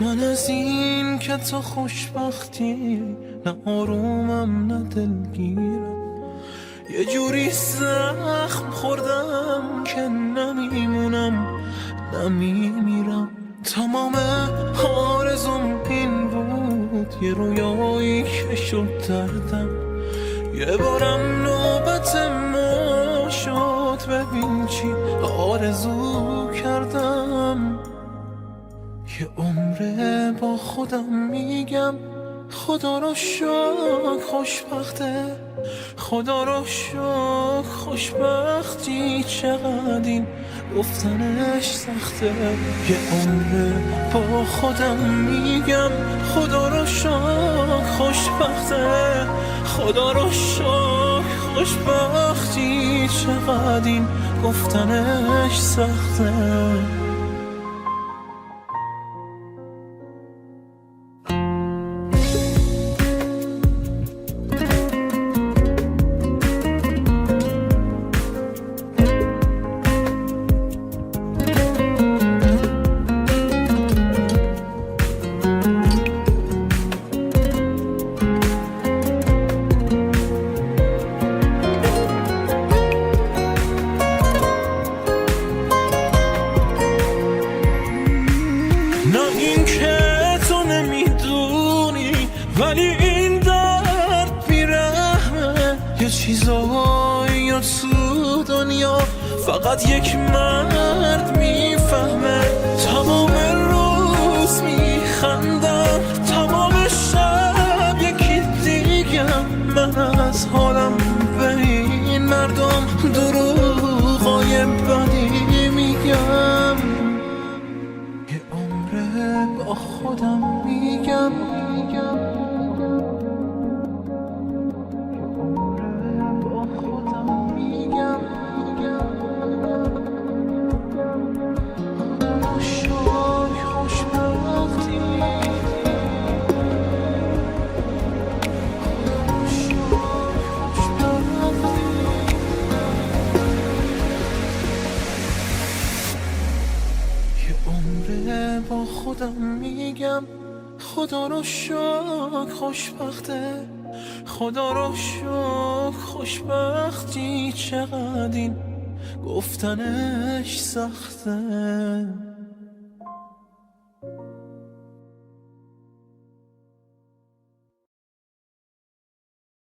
من از این که تو خوشبختی نه آرومم نه دلگیرم، یه جوری زخم خوردم که نمیمونم نمیمیرم. تمام آرزوم این بود یه رویایی که شد دردم، یه بارم نوبت ما شد ببین چی آرزو کردم. یه عمره با خودم میگم خدا رو شکر خوشبخته، خدا رو شکر خوشبختی چقدر این گفتنش سخته. یه عمره با خودم میگم خدا رو شکر خوشبخته، خدا رو شکر خوشبختی چقدر این گفتنش سخته. نه این که تو نمیدونی ولی این درد بیرحمه، یه چیزایی تو دنیا فقط یک مرد میفهمه. تمام روز میخندم تمام شب یکی دیگم، من از حالم به این مردم دروغای بدی میگم. با خودم میگم با خودم میگم شای خوشبختی، یه عمره با خودم میگم خدا رو شکر خوشبخته، خدا رو شکر خوشبختی چقدر این گفتنش سخته.